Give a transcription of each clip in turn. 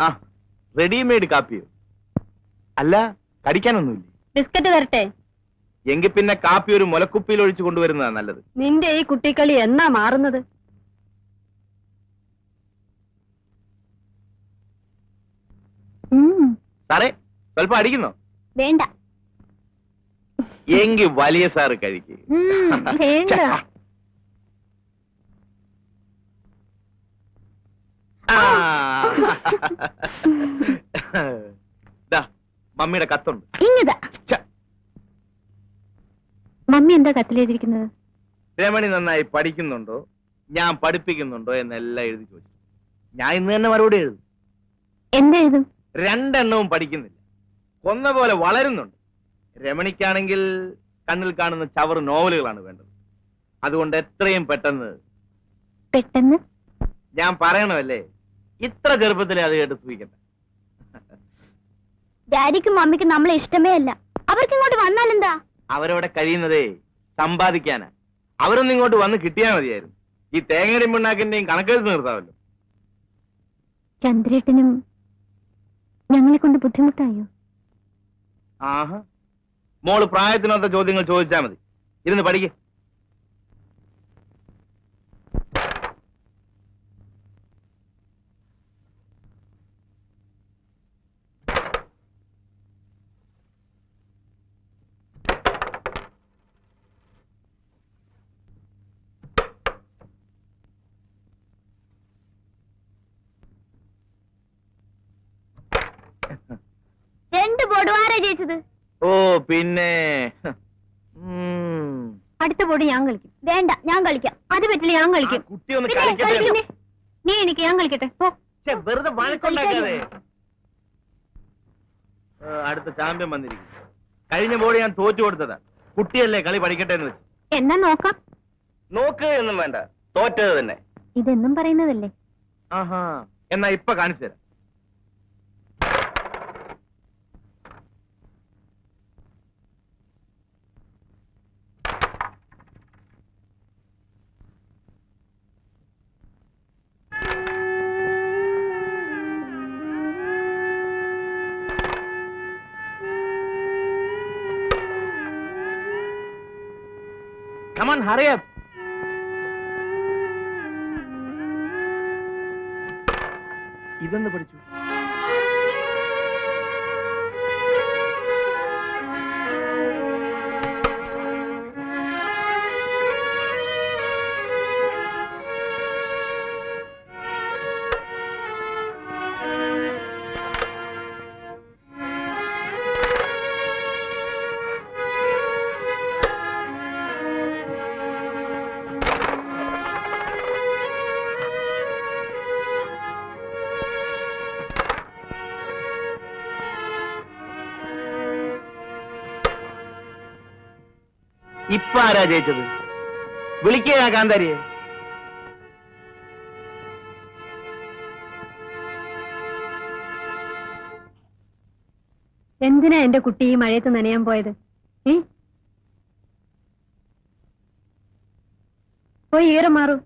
ആ, റെഡിമെയ്ഡ് കാപ്പിയോ? അല്ല, കടിക്കാനൊന്നുമില്ല. ബിസ്ക്കറ്റ് തരട്ടെ? എങ്കിൽ പിന്നെ കാപ്പി ഒരു മുലക്കുപ്പിയിൽ ഒഴിച്ചു കൊണ്ടുവരുന്നതാണ് നല്ലത്. നിന്റെ ഈ കുട്ടിക്കളി എന്നാ മാറുന്നത്? സാറേ, സ്വല്പം അടിക്കുന്നോ? വേണ്ട. എങ്കിൽ വലിയ സാറ് കഴിക്ക്. മമ്മിയുടെ കത്തുണ്ട്. മമ്മി എന്താ കത്തിലെഴുതിയിരിക്കുന്നത്? രമണി നന്നായി പഠിക്കുന്നുണ്ടോ, ഞാൻ പഠിപ്പിക്കുന്നുണ്ടോ എന്നെല്ലാം എഴുതി ചോദിച്ചു. ഞാൻ ഇന്ന് തന്നെ മറുപടി എഴുതും. എന്തെഴുതും? രണ്ടെണ്ണവും പഠിക്കുന്നില്ല, കൊന്ന പോലെ വളരുന്നുണ്ട്. രമണിക്കാണെങ്കിൽ കണ്ണിൽ കാണുന്ന ചവറ് നോവലുകളാണ് വേണ്ടത്. അതുകൊണ്ട് എത്രയും പെട്ടെന്ന് ഞാൻ പറയണമല്ലേ, ഇത്ര ചെറുപ്പത്തിലെ അത് കേട്ട് സൂഹിക്കട്ടെ. ഡാഡിക്കും മമ്മിക്കും നമ്മളെ ഇഷ്ടമേ അല്ല. അവർക്ക് ഇങ്ങോട്ട് വന്നാലെന്താ? അവരവിടെ കഴിയുന്നതേ സമ്പാദിക്കാനാ. അവരൊന്നും ഇങ്ങോട്ട് വന്ന് കിട്ടിയാൽ മതിയായിരുന്നു. ഈ തേങ്ങയുടെയും പിണ്ണാക്കിന്റെയും കണക്കെടുത്ത് നിർത്താമല്ലോ. ചന്ദ്രേട്ടനും ഞങ്ങളെ കൊണ്ട് ബുദ്ധിമുട്ടായോ? ആഹാ, മോള് പ്രായത്തിനൊത്ത ചോദ്യങ്ങൾ ചോദിച്ചാൽ മതി. ഇരുന്ന് പഠിക്കേ. രണ്ട് ബോർഡ് ആരാ ജയിച്ചത്? ഓ പിന്നെ അടുത്ത ബോർഡ് ഞാൻ കളിക്കും. വേണ്ട, ഞാൻ കളിക്കാം. അത് പറ്റില്ല, ഞാൻ കളിക്കും. നീ എനിക്ക്, ഞാൻ കളിക്കട്ടെ. വെറുതെ വഴക്കുണ്ടാക്കാതെ. അടുത്ത ചാമ്പ്യൻ വന്നിരിക്കും. കഴിഞ്ഞ ബോർഡ് ഞാൻ തോറ്റു കൊടുത്തതാ. കുട്ടിയല്ലേ, കളി പഠിക്കട്ടെ എന്ന് വെച്ചു. എന്നാ നോക്കാം. നോക്ക് എന്നും വേണ്ട, തോറ്റത് തന്നെ. ഇതെന്നും പറയുന്നതല്ലേ. ആഹാ, എന്നാ ഇപ്പൊ കാണിച്ചു തരാം. Come on, hurry up. ഇതെന്ന് പഠിച്ചു. ഇപ്പൊ ആരാ ജയിച്ചത്? വിളിക്കുക കാന്താരിയെ. എന്തിനാ എന്റെ കുട്ടി ഈ മഴയത്ത് നനയാൻ പോയത്? പോയി ഈറം മാറൂ.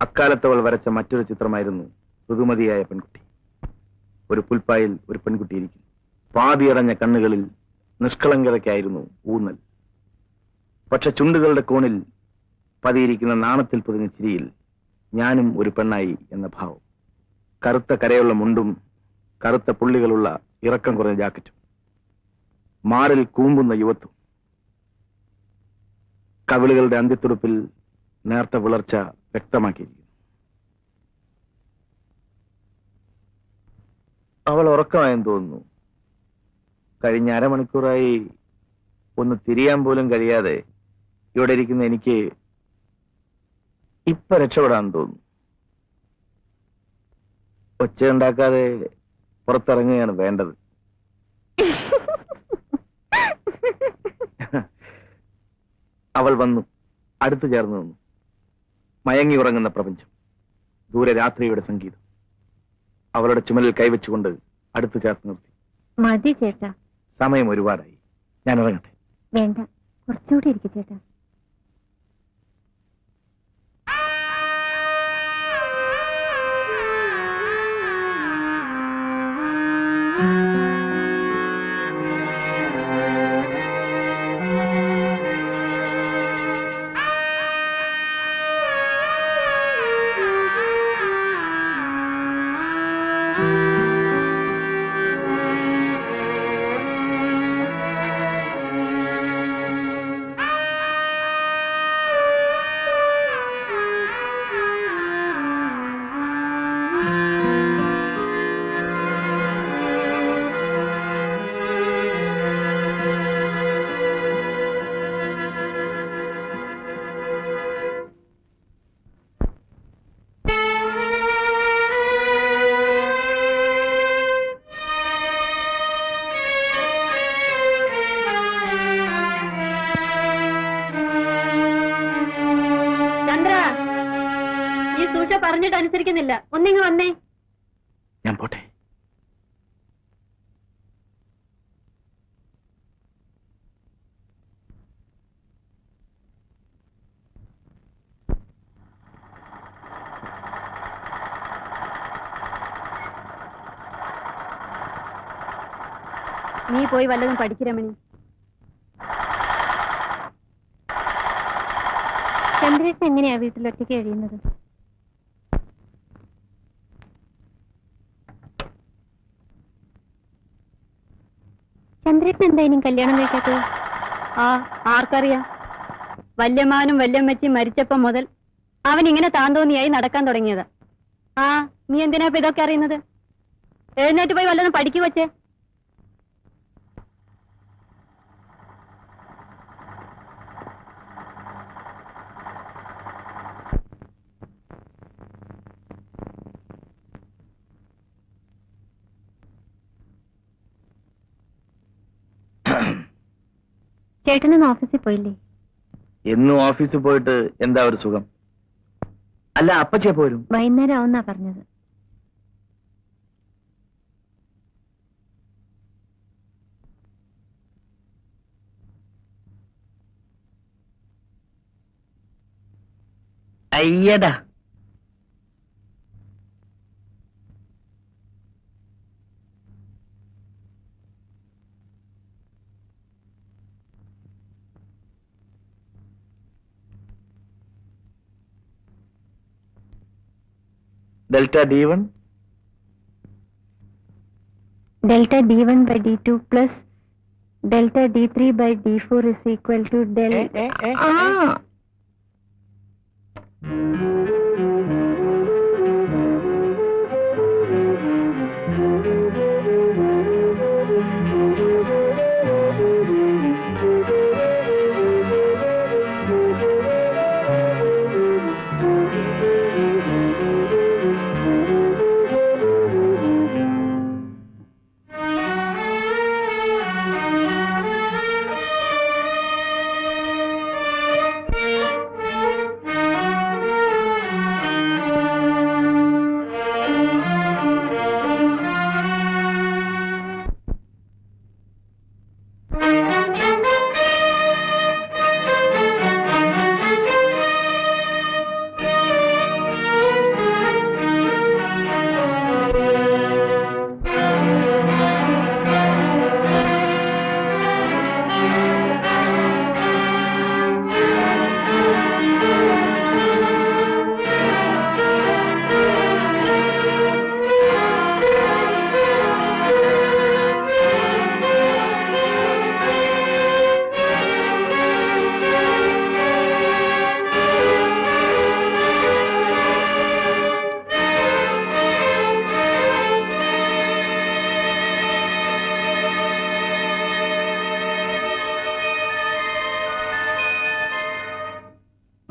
അക്കാലത്തവൾ വരച്ച മറ്റൊരു ചിത്രമായിരുന്നു ഋതുമതിയായ പെൺകുട്ടി. ഒരു പുൽപ്പായിൽ ഒരു പെൺകുട്ടി ഇരിക്കും. പാതിയടഞ്ഞ കണ്ണുകളിൽ നിഷ്കളങ്കതയ്ക്കായിരുന്നു ഊന്നൽ. പക്ഷെ ചുണ്ടുകളുടെ കോണിൽ പതിയിരിക്കുന്ന നാണത്തിൽ പൊതിഞ്ഞ ചിരിയിൽ ഞാനും ഒരു പെണ്ണായി എന്ന ഭാവം. കറുത്ത കരയുള്ള മുണ്ടും കറുത്ത പുള്ളികളുള്ള ഇറക്കം കുറഞ്ഞ ജാക്കറ്റും, മാറിൽ കൂമ്പുന്ന യുവത്വം, കവിളുകളുടെ അന്ത്യത്തുടുപ്പിൽ നേർത്ത വിളർച്ച വ്യക്തമാക്കിയിരിക്കുന്നു. അവൾ ഉറക്കമായെന്ന് തോന്നുന്നു. കഴിഞ്ഞ അരമണിക്കൂറായി ഒന്ന് തിരിയാൻ പോലും കഴിയാതെ ഇവിടെ ഇരിക്കുന്ന എനിക്ക് ഇപ്പൊ രക്ഷപ്പെടാൻ തോന്നുന്നു. ഒച്ചയുണ്ടാക്കാതെ പുറത്തിറങ്ങുകയാണ് വേണ്ടത്. അവൾ വന്നു, അടുത്തു ചേർന്ന് നിന്നു. മയങ്ങി ഉറങ്ങുന്ന പ്രപഞ്ചം, ദൂരെ രാത്രിയുടെ സംഗീതം. അവളുടെ ചുമലിൽ കൈവച്ചുകൊണ്ട് അടുത്തു ചേർത്ത് നിർത്തി. മതി ചേട്ടാ, സമയം ഒരുപാടായി, ഞാൻ ഇറങ്ങട്ടെ. വേണ്ട, കുറച്ചുകൂടി ഇരിക്കും ചേട്ടാ. ഉഷ പറഞ്ഞിട്ട് അനുസരിക്കുന്നില്ല. ഒന്നിങ്ങ് വന്നേ. ഞാൻ പോട്ടെ. നീ പോയി വല്ലതും പഠിക്കരമണി. ചന്ദ്രേട്ടൻ എങ്ങനെയാ വീട്ടിൽ ഒറ്റയ്ക്ക് കഴിയുന്നത്? ചന്ദ്രേട്ടൻ എന്താ ഇനിയും കല്യാണം കഴിക്കാത്തത്? ആർക്കറിയാം. വല്യമാനും വല്യമ്മച്ചി മരിച്ചപ്പം മുതൽ അവൻ ഇങ്ങനെ താന്തോന്നിയായി നടക്കാൻ തുടങ്ങിയത്. നീ എന്തിനാ ഇപ്പൊ ഇതൊക്കെ അറിയുന്നത്? എഴുന്നേറ്റ് പോയി വല്ലതും പഠിക്കു വച്ചേ. ചേട്ടനൊന്ന് ഓഫീസിൽ പോയില്ലേ? എന്നും ഓഫീസിൽ പോയിട്ട് എന്താ ഒരു സുഖം? അല്ല, അപ്പച്ചേ പോരും. വൈകുന്നേരം ആവുന്നാ പറഞ്ഞത്. അയ്യടാ, delta d1 delta d1 by d2 plus delta d3 by d4 is equal to del.